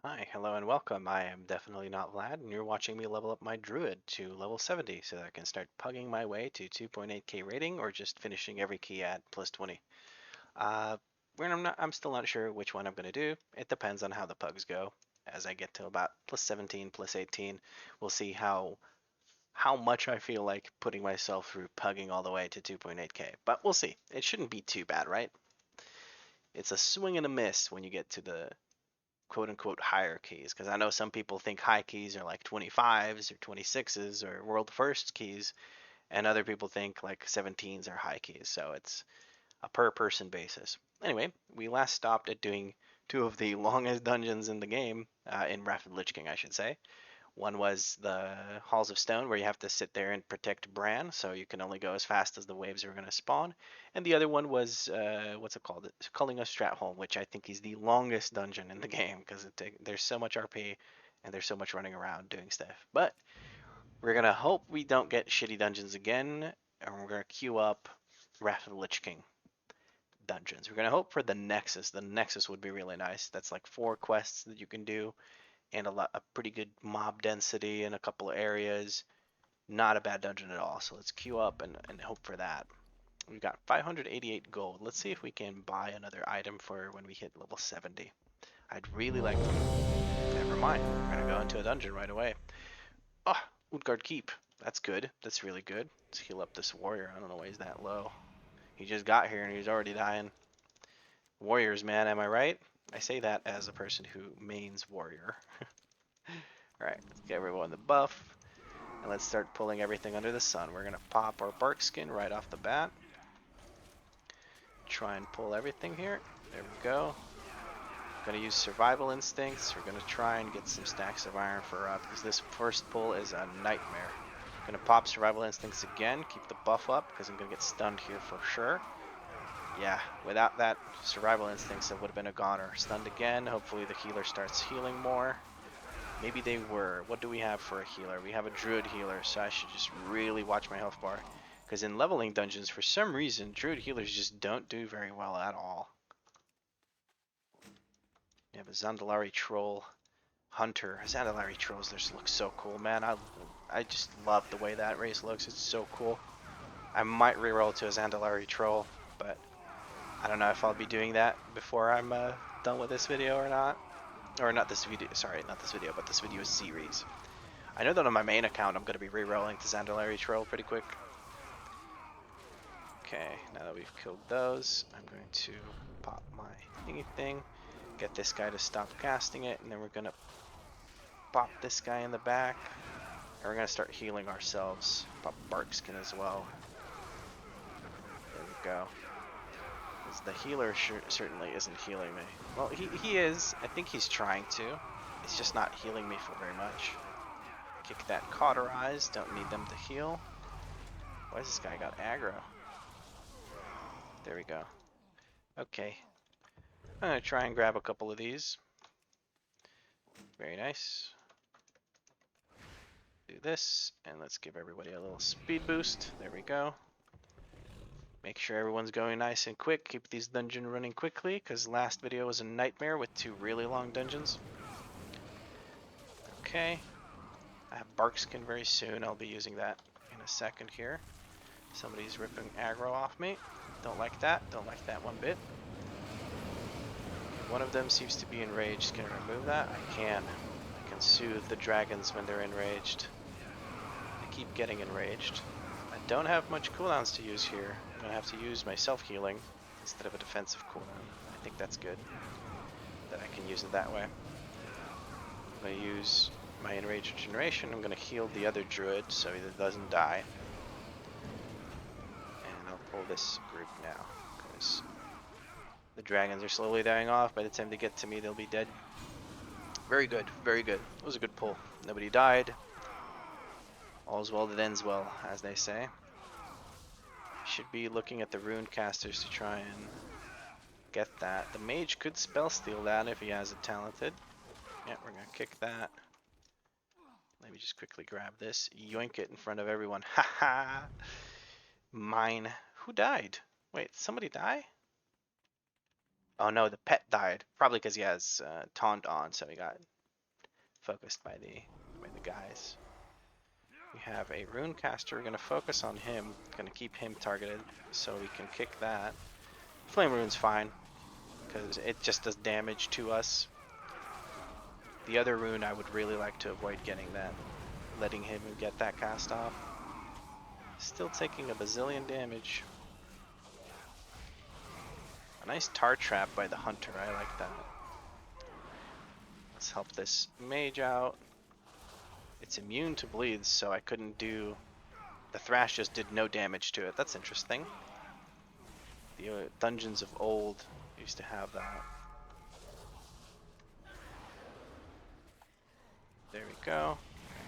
Hi, hello, and welcome. I am definitely not Vlad, and you're watching me level up my druid to level 70 so that I can start pugging my way to 2.8k rating or just finishing every key at plus 20. Uh, I'm still not sure which one I'm going to do. It depends on how the pugs go. As I get to about plus 17, plus 18, we'll see how much I feel like putting myself through pugging all the way to 2.8k. But we'll see. It shouldn't be too bad, right? It's a swing and a miss when you get to the quote unquote higher keys, because I know some people think high keys are like 25s or 26s or world first keys, and other people think like 17s are high keys. So it's a per person basis. Anyway, we last stopped at doing two of the longest dungeons in the game, in Rapid Lich King, I should say. One was the Halls of Stone, where you have to sit there and protect Bran, so you can only go as fast as the waves are going to spawn. And the other one was, what's it called? It's Culling of Stratholme, which I think is the longest dungeon in the game, because there's so much RP and there's so much running around doing stuff. But we're going to hope we don't get shitty dungeons again, and we're going to queue up Wrath of the Lich King dungeons. We're going to hope for the Nexus. The Nexus would be really nice. That's like 4 quests that you can do and a pretty good mob density in a couple of areas. Not a bad dungeon at all. So let's queue up and hope for that. We've got 588 gold. Let's see if we can buy another item for when we hit level 70. I'd really like to. Never mind. We're gonna go into a dungeon right away. Oh, Utgard Keep. That's good. That's really good. Let's heal up this warrior. I don't know why he's that low. He just got here and he's already dying. Warriors, man, am I right? I say that as a person who mains warrior. Alright, let's get everyone the buff. And let's start pulling everything under the sun. We're going to pop our bark skin right off the bat. Try and pull everything here. There we go. Going to use survival instincts. We're going to try and get some stacks of iron for up, because this first pull is a nightmare. Going to pop survival instincts again. Keep the buff up, because I'm going to get stunned here for sure. Yeah, without that survival instincts, it would have been a goner. Stunned again. Hopefully the healer starts healing more. Maybe they were. What do we have for a healer? We have a druid healer, so I should just really watch my health bar. Because in leveling dungeons, for some reason, druid healers just don't do very well at all. You have a Zandalari troll hunter. Zandalari trolls just look so cool, man. I just love the way that race looks. It's so cool. I might reroll to a Zandalari troll, but I don't know if I'll be doing that before I'm done with this video or not. Or not this video, sorry, not this video, but this video series. I know that on my main account I'm going to be re-rolling to Zandalari Troll pretty quick. Okay, now that we've killed those, I'm going to pop my thingy thing, get this guy to stop casting it, and then we're going to pop this guy in the back, and we're going to start healing ourselves. Pop bark skin as well. There we go. Because the healer certainly isn't healing me. Well, he is. I think he's trying to. He's just not healing me for very much. Kick that cauterize. Don't need them to heal. Why has this guy got aggro? There we go. Okay. I'm going to try and grab a couple of these. Very nice. Do this, and let's give everybody a little speed boost. There we go. Make sure everyone's going nice and quick. Keep these dungeons running quickly, because last video was a nightmare with 2 really long dungeons. Okay. I have bark skin very soon. I'll be using that in a second here. Somebody's ripping aggro off me. Don't like that. Don't like that one bit. One of them seems to be enraged. Can I remove that? I can. I can soothe the dragons when they're enraged. They keep getting enraged. I don't have much cooldowns to use here. I'm going to have to use my self-healing instead of a defensive cooldown. I think that's good, that I can use it that way. I'm going to use my enraged regeneration. I'm going to heal the other druid so he doesn't die. And I'll pull this group now, because the dragons are slowly dying off. By the time they get to me, they'll be dead. Very good, very good. It was a good pull. Nobody died. All's well that ends well, as they say. Should be looking at the rune casters to try and get that. The mage could spell steal that if he has it talented. Yeah, we're gonna kick that. Let me just quickly grab this. Yoink it in front of everyone. Haha! Mine. Who died? Wait, somebody die? Oh no, the pet died. Probably because he has taunt on, so he got focused by the guys. We have a rune caster. We're gonna focus on him. Gonna keep him targeted so we can kick that. Flame rune's fine because it just does damage to us. The other rune I would really like to avoid getting that, letting him get that cast off. Still taking a bazillion damage. A nice tar trap by the hunter. I like that. Let's help this mage out. It's immune to bleeds, so I couldn't do... The thrash just did no damage to it. That's interesting. The dungeons of old used to have that. There we go.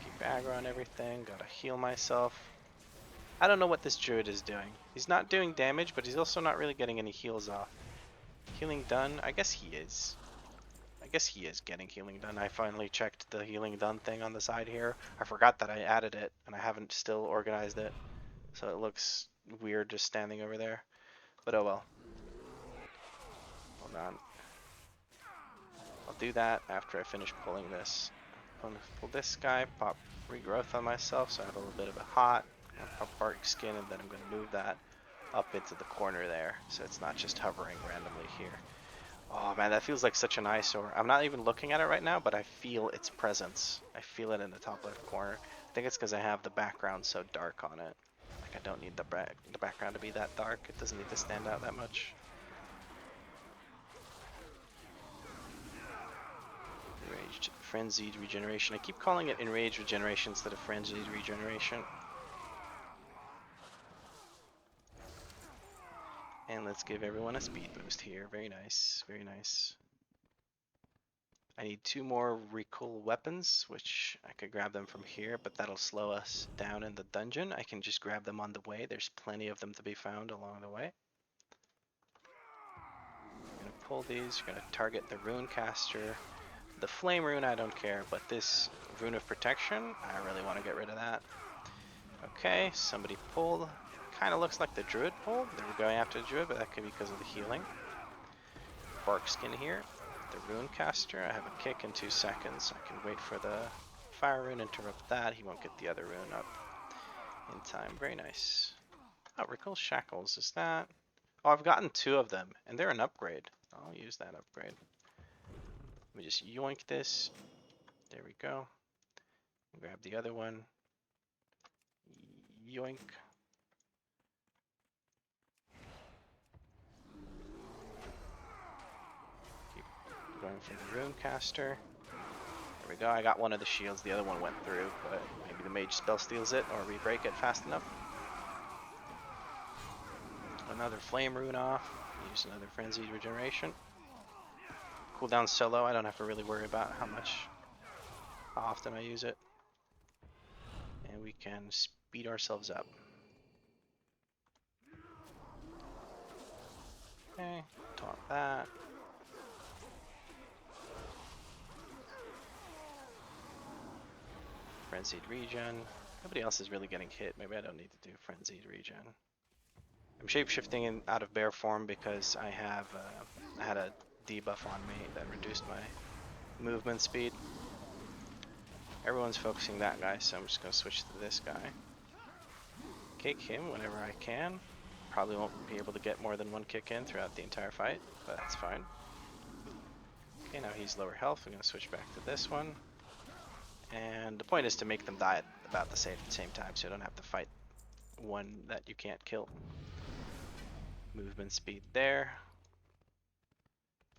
Keep aggro on everything. Gotta heal myself. I don't know what this druid is doing. He's not doing damage, but he's also not really getting any heals off. Healing done? I guess he is. I guess he is getting healing done. I finally checked the healing done thing on the side here. I forgot that I added it, and I haven't still organized it. So it looks weird just standing over there. But oh well. Hold on. I'll do that after I finish pulling this. Pull this guy, pop regrowth on myself so I have a little bit of a hot. Pop bark skin, and then I'm going to move that up into the corner there so it's not just hovering randomly here. Oh man, that feels like such an eyesore. I'm not even looking at it right now, but I feel its presence. I feel it in the top left corner. I think it's because I have the background so dark on it. Like I don't need the background to be that dark. It doesn't need to stand out that much. Enraged, frenzied regeneration. I keep calling it enraged regeneration instead of frenzied regeneration. And let's give everyone a speed boost here. Very nice, very nice. I need 2 more recool weapons, which I could grab them from here, but that'll slow us down in the dungeon. I can just grab them on the way. There's plenty of them to be found along the way. I'm gonna pull these. We're gonna target the rune caster. The flame rune, I don't care, but this rune of protection, I really want to get rid of that. Okay, somebody pulled. Kind of looks like the druid pulled. They were going after the druid, but that could be because of the healing. Bark skin here. The rune caster. I have a kick in 2 seconds. I can wait for the fire rune, interrupt that. He won't get the other rune up in time. Very nice. Oh, Recall Shackles. Is that? Oh, I've gotten 2 of them, and they're an upgrade. I'll use that upgrade. Let me just yoink this. There we go. Grab the other one. Yoink. Keep going for the rune caster. There we go. I got one of the shields. The other one went through, but maybe the mage spell steals it, or we break it fast enough. Another flame rune off. Use another frenzied regeneration. Cooldown so low, I don't have to really worry about how often I use it. And we can speed ourselves up. Okay, taunt that. Frenzied regen. Nobody else is really getting hit. Maybe I don't need to do frenzied regen. I'm shapeshifting in out of bear form because I have I had a debuff on me that reduced my movement speed. Everyone's focusing that guy, so I'm just going to switch to this guy. Kick him whenever I can. Probably won't be able to get more than 1 kick in throughout the entire fight, but that's fine. Okay, now he's lower health. I'm going to switch back to this one. And the point is to make them die at about the same time, so you don't have to fight one that you can't kill. Movement speed there.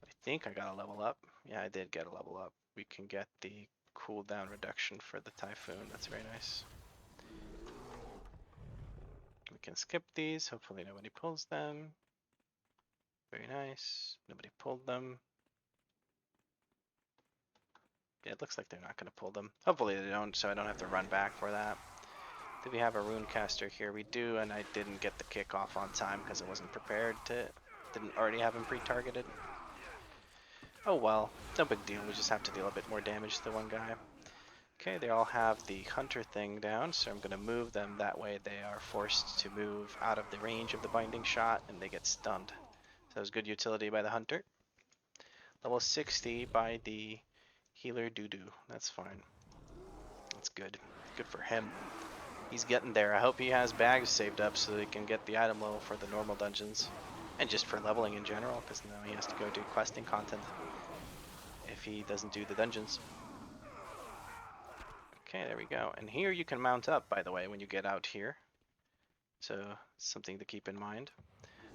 I think I got a level up. Yeah, I did get a level up. We can get the cooldown reduction for the Typhoon. That's very nice. We can skip these. Hopefully nobody pulls them. Very nice. Nobody pulled them. Yeah, it looks like they're not going to pull them. Hopefully they don't, so I don't have to run back for that. Do we have a rune caster here? We do, and I didn't get the kick off on time because I wasn't prepared to. Didn't already have him pre-targeted. Oh well, no big deal. We just have to deal a bit more damage to the one guy. Okay, they all have the hunter thing down, so I'm going to move them. That way they are forced to move out of the range of the binding shot and they get stunned. So that was good utility by the hunter. Level 60 by the healer Doo-Doo. That's fine. That's good. Good for him. He's getting there. I hope he has bags saved up so that he can get the item level for the normal dungeons. And just for leveling in general, because now he has to go do questing content if he doesn't do the dungeons. Okay, there we go. And here you can mount up, by the way, when you get out here. So, something to keep in mind.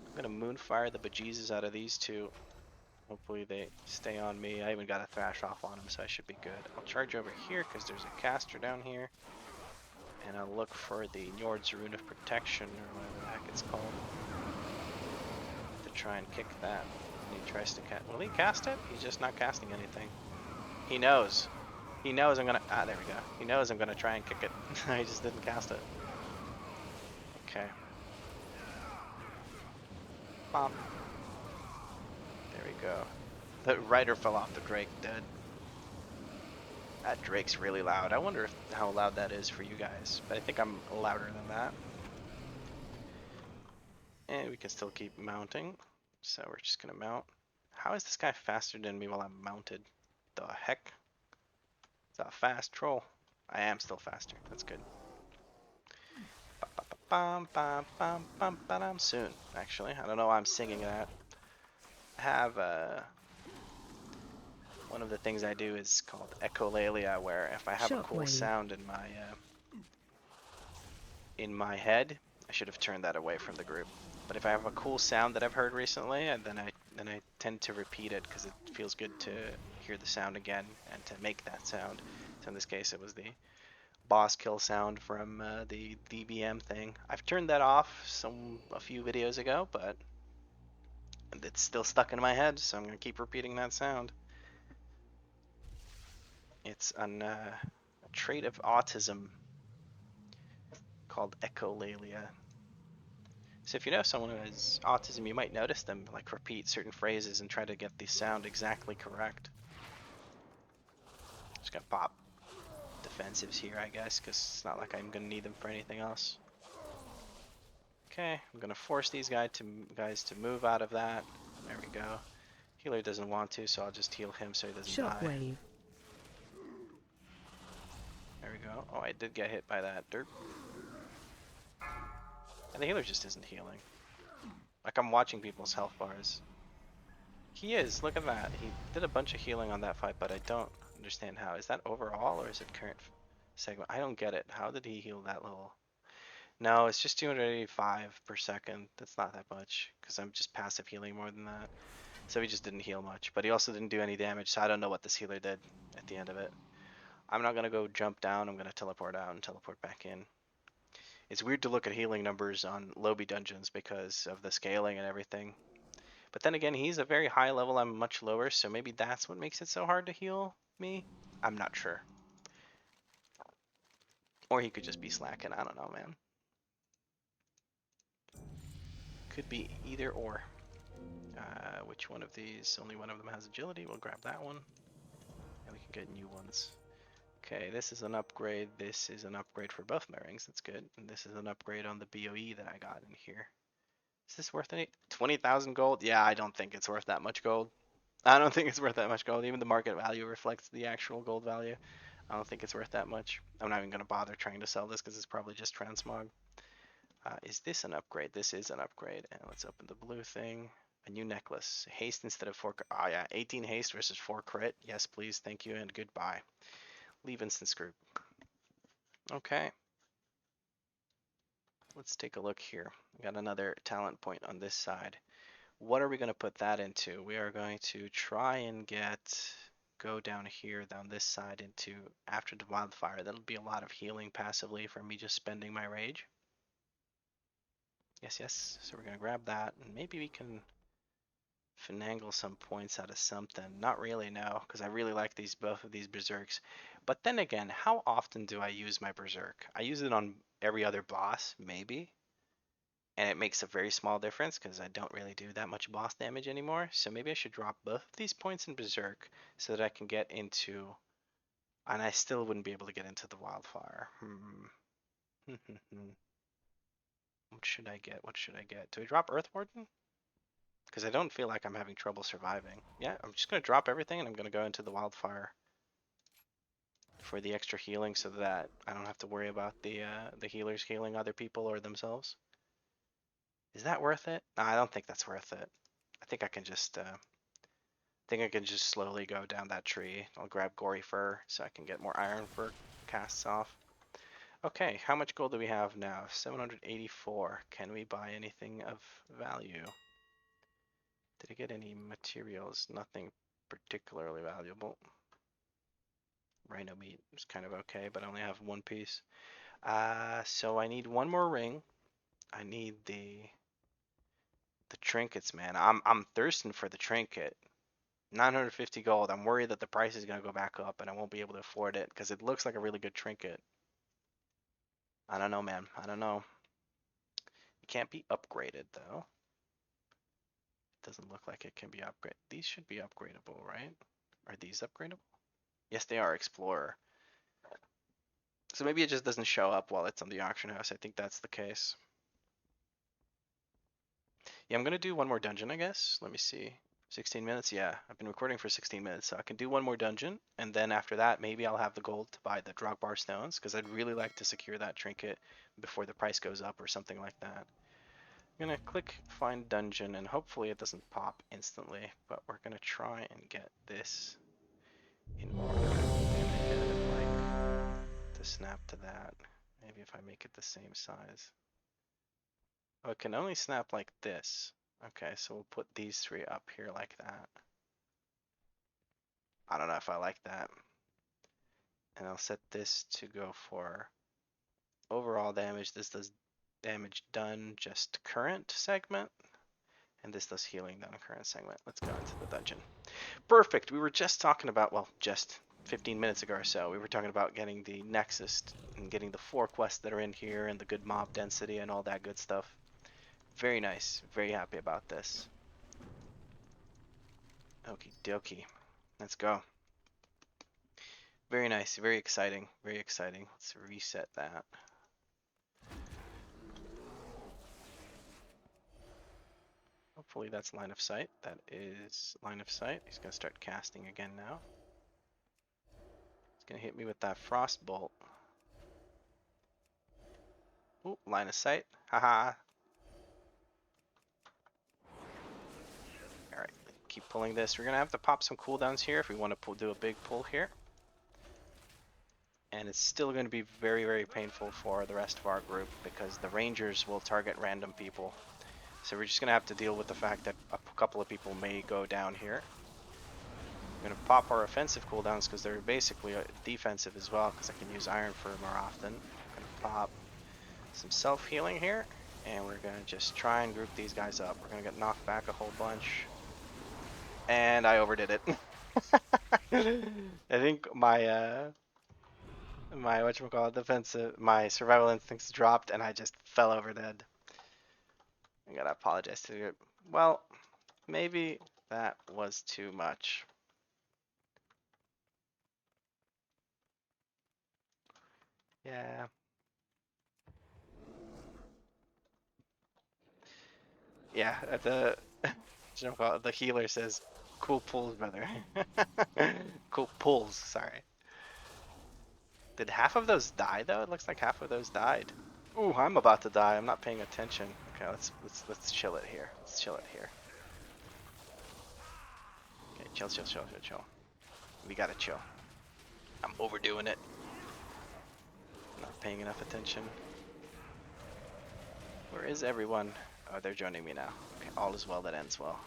I'm going to moonfire the bejesus out of these two. Hopefully they stay on me. I even got a thrash off on them, so I should be good. I'll charge over here because there's a caster down here. And I'll look for the Njord's Rune of Protection, or whatever the heck it's called, to try and kick that. And he tries to cast. Will he cast it? He's just not casting anything. He knows. He knows I'm gonna. Ah, there we go. He knows I'm gonna try and kick it. He just didn't cast it. Okay. Bop. There we go. The rider fell off the Drake, dead. That Drake's really loud. I wonder how loud that is for you guys. But I think I'm louder than that. And we can still keep mounting. So we're just gonna mount. How is this guy faster than me while I'm mounted? The heck? It's a fast troll. I am still faster. That's good. Soon, actually. I don't know why I'm singing that. I have one of the things I do is called echolalia, where if I have a cool sound in my head, I should have turned that away from the group. But if I have a cool sound that I've heard recently, then I tend to repeat it because it feels good to hear the sound again and to make that sound. So in this case, it was the boss kill sound from the DBM thing. I've turned that off a few videos ago, but it's still stuck in my head, so I'm gonna keep repeating that sound. It's a trait of autism called echolalia. So if you know someone who has autism, you might notice them like repeat certain phrases and try to get the sound exactly correct. Just gonna pop defensives here, I guess, because it's not like I'm gonna need them for anything else. Okay, I'm gonna force these guys to move out of that. There we go. Healer doesn't want to, so I'll just heal him so he doesn't die. There we go. Oh, I did get hit by that dirt. And the healer just isn't healing. Like I'm watching people's health bars. He is, look at that. He did a bunch of healing on that fight, but I don't understand how. Is that overall or is it current segment? I don't get it. How did he heal that little? No, it's just 285 per second. That's not that much because I'm just passive healing more than that. So he just didn't heal much, but he also didn't do any damage, so I don't know what this healer did at the end of it. I'm not going to go jump down. I'm going to teleport out and teleport back in. It's weird to look at healing numbers on lobby dungeons because of the scaling and everything. But then again, he's a very high level, I'm much lower, so maybe that's what makes it so hard to heal me? I'm not sure. Or he could just be slacking, I don't know, man. Could be either or. Which one of these? Only one of them has agility, we'll grab that one. And we can get new ones. Okay, this is an upgrade, this is an upgrade for both my rings, that's good. And this is an upgrade on the BOE that I got in here. Is this worth any? 20,000 gold? Yeah, I don't think it's worth that much gold. I don't think it's worth that much gold. Even the market value reflects the actual gold value. I don't think it's worth that much. I'm not even going to bother trying to sell this because it's probably just transmog. Is this an upgrade? This is an upgrade. And let's open the blue thing. A new necklace. Haste instead of 4. Oh yeah, 18 haste versus 4 crit. Yes, please. Thank you and goodbye. Leave instance group. Okay. Let's take a look here. We got another talent point on this side. What are we going to put that into? We are going to try and go down here, down this side into after the wildfire. That'll be a lot of healing passively for me just spending my rage. Yes, yes. So we're going to grab that and maybe we can finagle some points out of something. Not really, no, because I really like both of these berserks. But then again, how often do I use my berserk? I use it on every other boss, maybe. And it makes a very small difference because I don't really do that much boss damage anymore. So maybe I should drop both of these points in Berserk so that I can get into... And I still wouldn't be able to get into the wildfire. What should I get? What should I get? Do I drop Earth Warden? because I don't feel like I'm having trouble surviving. Yeah, I'm just gonna drop everything and I'm gonna go into the wildfire for the extra healing so that I don't have to worry about the healers healing other people or themselves. Is that worth it? No, I don't think that's worth it. I think I can just slowly go down that tree. I'll grab Gory Fur so I can get more Iron Fur casts off. Okay, how much gold do we have now? 784. Can we buy anything of value? Did I get any materials? Nothing particularly valuable. Rhino meat is kind of okay, but I only have one piece. So I need one more ring. I need the trinkets, man. I'm thirsting for the trinket. 950 gold. I'm worried that the price is gonna go back up and I won't be able to afford it because it looks like a really good trinket. I don't know, man. I don't know. It can't be upgraded though. It doesn't look like it can be upgraded. These should be upgradable, right? Are these upgradable? Yes, they are. Explorer. So maybe it just doesn't show up while it's on the auction house. I think that's the case. Yeah, I'm gonna do one more dungeon, I guess. Let me see. 16 minutes? Yeah, I've been recording for 16 minutes, so I can do one more dungeon, and then after that, maybe I'll have the gold to buy the Drogbar stones, because I'd really like to secure that trinket before the price goes up or something like that. I'm gonna click find dungeon, and hopefully it doesn't pop instantly, but we're gonna try and get this in order. And I'd like to snap to that. Maybe if I make it the same size. Oh, it can only snap like this. Okay, so we'll put these three up here like that. I don't know if I like that. And I'll set this to go for overall damage. This does damage done just current segment. And this does healing done current segment. Let's go into the dungeon. Perfect. We were just talking about, well, just 15 minutes ago or so, we were talking about getting the Nexus and getting the 4 quests that are in here and the good mob density and all that good stuff. Very nice. Very happy about this. Okie dokie. Let's go. Very nice. Very exciting. Very exciting. Let's reset that. Hopefully that's line of sight. That is line of sight. He's going to start casting again now. He's going to hit me with that frost bolt. Ooh, line of sight. Haha. Alright, keep pulling this. We're going to have to pop some cooldowns here if we want to do a big pull here. And it's still going to be very, very painful for the rest of our group because the rangers will target random people. So we're just going to have to deal with the fact that a couple of people may go down here. I'm going to pop our offensive cooldowns because they're basically defensive as well because I can use Iron Fur more often. I'm going to pop some self-healing here and we're going to just try and group these guys up. We're going to get knocked back a whole bunch. And I overdid it. I think my my survival instincts dropped and I just fell over dead. I gotta apologize to you. Well, maybe that was too much. Yeah. Yeah, the healer says, cool pulls, brother. Cool pulls, sorry. Did half of those die though? It looks like half of those died. Ooh, I'm about to die. I'm not paying attention. Okay, let's chill it here. Let's chill it here. Okay, chill. We gotta chill. I'm overdoing it. Not paying enough attention. Where is everyone? Oh, they're joining me now. Okay, all is well that ends well.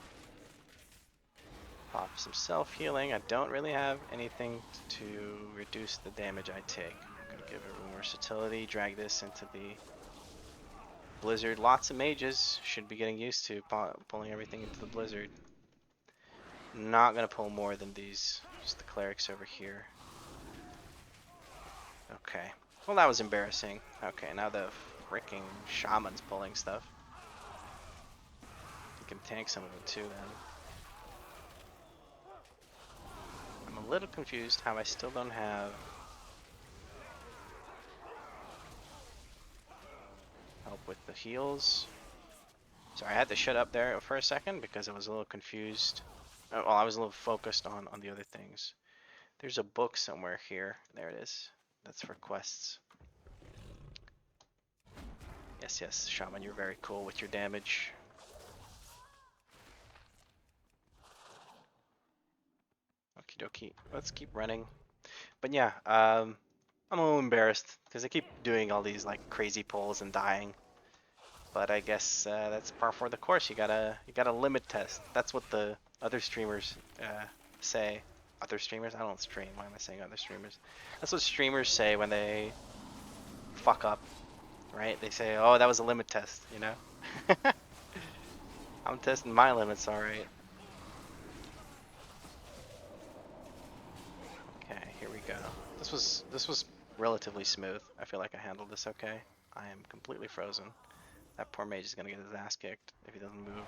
Pop some self-healing. I don't really have anything to reduce the damage I take. I'm gonna give it versatility, drag this into the blizzard. Lots of mages should be getting used to pulling everything into the blizzard. Not gonna pull more than these, just the clerics over here. Okay, well that was embarrassing. Okay, now the freaking shaman's pulling stuff. You can tank some of it too then. I'm a little confused how I still don't have help with the heals. So I had to shut up there for a second because I was a little confused. Well, I was a little focused on the other things. There's a book somewhere here. There it is. That's for quests. Yes, yes, Shaman, you're very cool with your damage. Okie dokie. Let's keep running. But yeah, I'm a little embarrassed because I keep doing all these like crazy pulls and dying. But I guess that's par for the course. You gotta limit test. That's what the other streamers say. Other streamers? I don't stream. Why am I saying other streamers? That's what streamers say when they fuck up, right? They say, "Oh, that was a limit test," you know. I'm testing my limits, all right. Okay, here we go. This was relatively smooth. I feel like I handled this okay. I am completely frozen. That poor mage is gonna get his ass kicked if he doesn't move.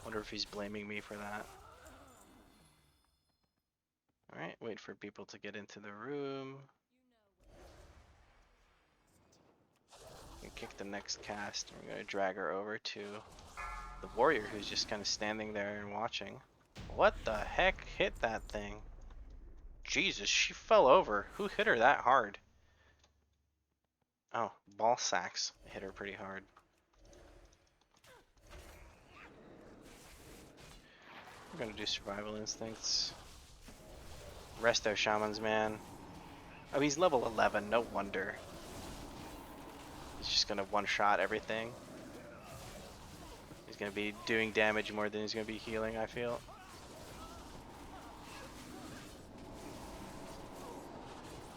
Wonder if he's blaming me for that. Alright, wait for people to get into the room. Kick the next cast. We're gonna drag her over to the warrior who's just kind of standing there and watching. What the heck hit that thing? Jesus, she fell over. Who hit her that hard? Oh, ball sacks hit her pretty hard. We're gonna do survival instincts. Rest our shamans, man. Oh, he's level 11, no wonder. He's just gonna one-shot everything. He's gonna be doing damage more than he's gonna be healing, I feel.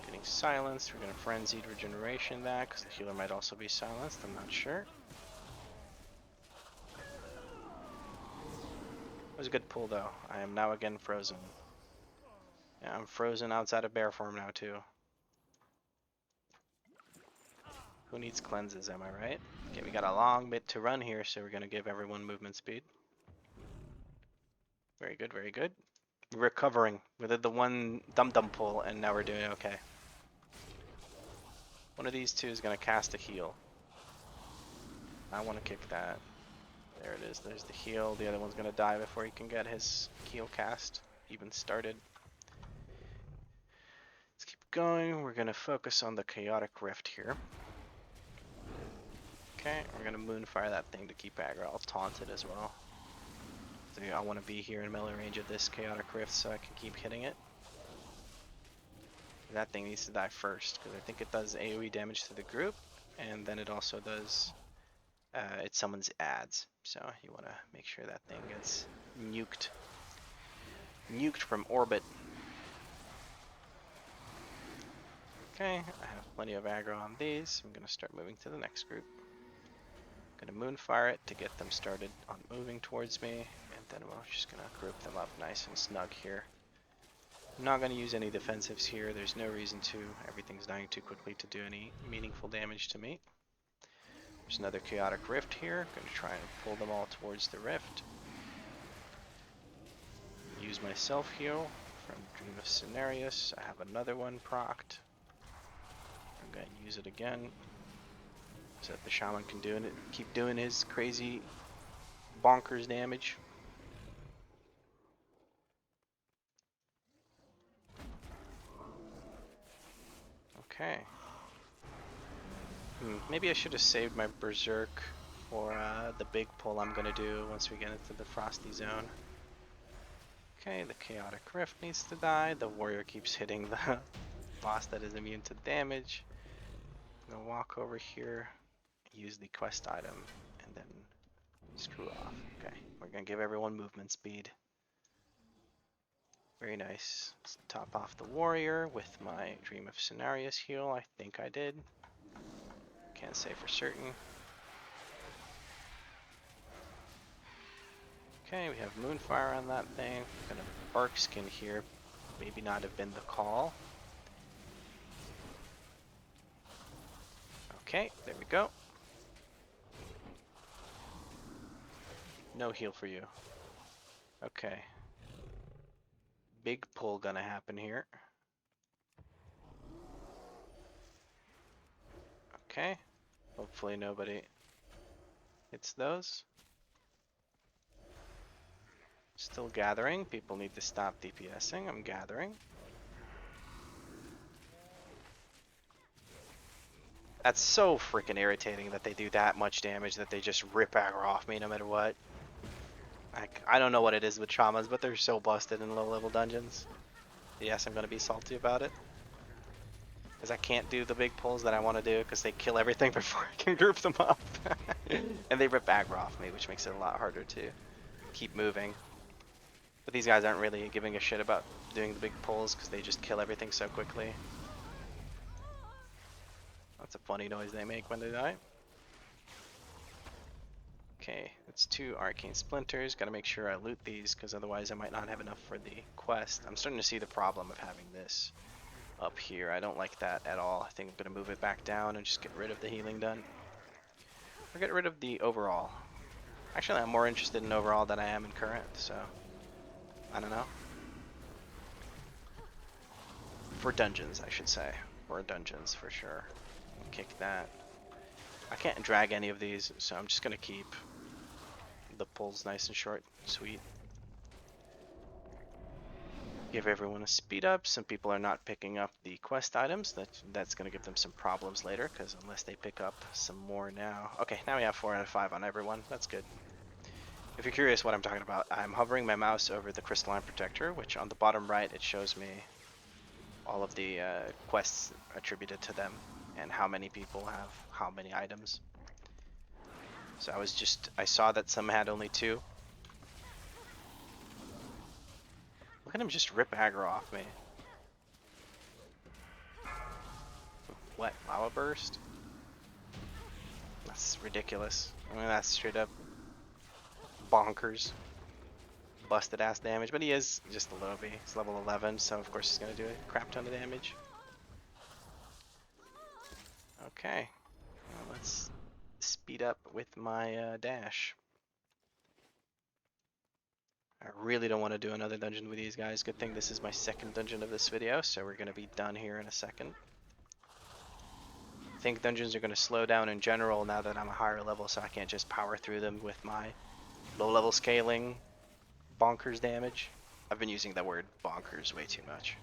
Getting silenced. We're gonna frenzied regeneration that, because the healer might also be silenced, I'm not sure. It was a good pull though. I am now again frozen. Yeah, I'm frozen outside of bear form now too. Who needs cleanses, am I right? Okay, we got a long bit to run here, so we're gonna give everyone movement speed. Very good, very good. We're recovering. We did the one dum-dum pull, and now we're doing okay. One of these two is gonna cast a heal. I want to kick that. There it is. There's the heal. The other one's gonna die before he can get his heal cast even started. Let's keep going. We're gonna focus on the chaotic rift here. Okay, we're gonna moonfire that thing to keep aggro. I'll taunt it as well. So I want to be here in melee range of this chaotic rift so I can keep hitting it. That thing needs to die first because I think it does AoE damage to the group, and then it also does it summons adds. So you want to make sure that thing gets nuked from orbit. Okay, I have plenty of aggro on these. I'm gonna start moving to the next group. Gonna moonfire it to get them started on moving towards me, and then we're just gonna group them up nice and snug here. I'm not gonna use any defensives here. There's no reason to. Everything's dying too quickly to do any meaningful damage to me. There's another chaotic rift here. Gonna try and pull them all towards the rift. Use my self heal from Dream of Cenarius. I have another one procced. I'm gonna use it again so that the shaman can keep doing his crazy bonkers damage. Okay. Maybe I should have saved my berserk for the big pull I'm gonna do once we get into the frosty zone. Okay, the chaotic rift needs to die. The warrior keeps hitting the boss that is immune to damage. I'm gonna walk over here, use the quest item, and then screw off. Okay, we're gonna give everyone movement speed. Very nice. Let's top off the warrior with my Dream of Cenarius heal. I think I did. Can't say for certain. Okay, we have Moonfire on that thing. Gonna Bark Skin here. Maybe not have been the call. Okay, there we go. No heal for you. Okay. Big pull gonna happen here. Okay. Hopefully nobody hits those. Still gathering. People need to stop DPSing. I'm gathering. That's so freaking irritating that they do that much damage that they just rip aggro off me no matter what. I don't know what it is with shamans, but they're so busted in low level dungeons. Yes, I'm gonna be salty about it. Because I can't do the big pulls that I want to do because they kill everything before I can group them up. And they rip aggro off me, which makes it a lot harder to keep moving. But these guys aren't really giving a shit about doing the big pulls because they just kill everything so quickly. That's a funny noise they make when they die. Okay, it's 2 arcane splinters. Gotta make sure I loot these because otherwise I might not have enough for the quest. I'm starting to see the problem of having this up here. I don't like that at all. I think I'm gonna move it back down and just get rid of the healing done. Or get rid of the overall. Actually, I'm more interested in overall than I am in current, so I don't know. For dungeons, I should say. For dungeons, for sure. Kick that. I can't drag any of these, so I'm just gonna keep the pulls nice and short, sweet. Give everyone a speed up. Some people are not picking up the quest items. That's gonna give them some problems later, because unless they pick up some more now. Okay, now we have 4 out of 5 on everyone. That's good. If you're curious what I'm talking about, I'm hovering my mouse over the crystalline protector, which on the bottom right it shows me all of the quests attributed to them and how many people have how many items. So I saw that some had only 2. Look at him just rip aggro off me. What, lava burst? That's ridiculous. I mean, that's straight up bonkers. Busted ass damage, but he is just a little bit. He's level 11, so of course he's gonna do a crap ton of damage. Okay, well, let's speed up with my dash. I really don't want to do another dungeon with these guys. Good thing this is my second dungeon of this video, so we're going to be done here in a second. I think dungeons are going to slow down in general now that I'm a higher level, so I can't just power through them with my low level scaling bonkers damage. I've been using that word bonkers way too much.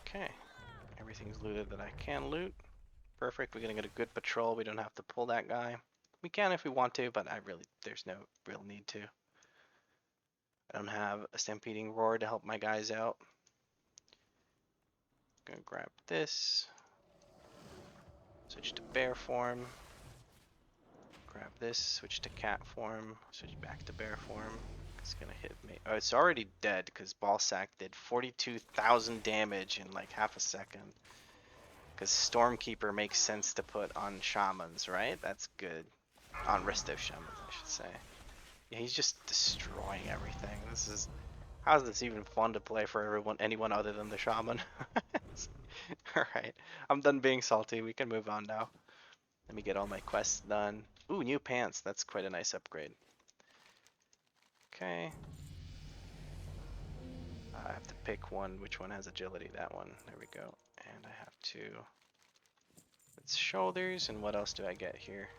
Okay, everything's looted that I can loot. Perfect, we're gonna get a good patrol. We don't have to pull that guy. We can if we want to, but there's no real need to. I don't have a stampeding roar to help my guys out. Gonna grab this. Switch to bear form. Grab this, switch to cat form, switch back to bear form. It's gonna hit me. Oh, it's already dead because Ballsack did 42,000 damage in like half a second. Because Stormkeeper makes sense to put on shamans, right? That's good. On resto shamans, I should say. Yeah, he's just destroying everything. How is this even fun to play for anyone other than the shaman? Alright, I'm done being salty. We can move on now. Let me get all my quests done. Ooh, new pants. That's quite a nice upgrade. Okay. I have to pick one. Which one has agility? That one. There we go. And I have to... It's shoulders. And what else do I get here?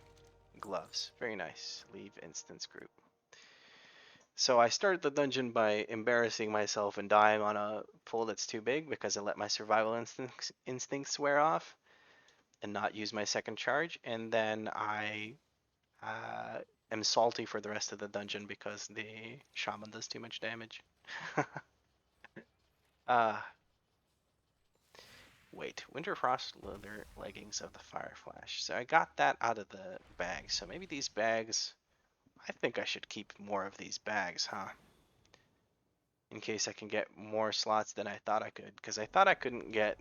Gloves. Very nice. Leave instance group. So I started the dungeon by embarrassing myself and dying on a pull that's too big because I let my survival instincts wear off and not use my second charge. And then I am salty for the rest of the dungeon because the shaman does too much damage. Wait, Winterfrost leather leggings of the Fire Flash. So I got that out of the bag. So maybe these bags, I think I should keep more of these bags, huh? In case I can get more slots than I thought I could, because I thought I couldn't get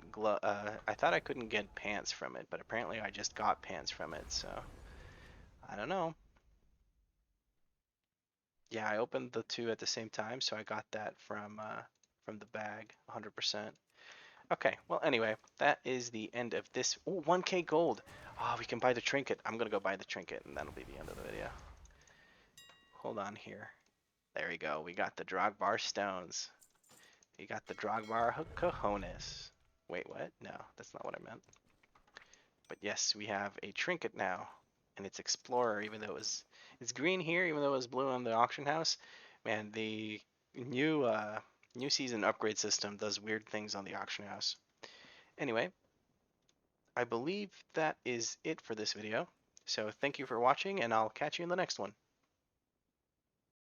pants from it, but apparently I just got pants from it. So I don't know. Yeah, I opened the 2 at the same time, so I got that from the bag, 100%. Okay, well anyway, that is the end of this. Oh, 1k gold. Oh, we can buy the trinket. I'm gonna go buy the trinket, and that'll be the end of the video. Hold on here. There we go. We got the Drogbar stones. We got the Drogbar cojones. Wait, what? No, that's not what I meant. But yes, we have a trinket now, and it's Explorer, even though it's green here, even though it was blue on the auction house. Man, the new season upgrade system does weird things on the auction house. Anyway, I believe that is it for this video. So thank you for watching, and I'll catch you in the next one.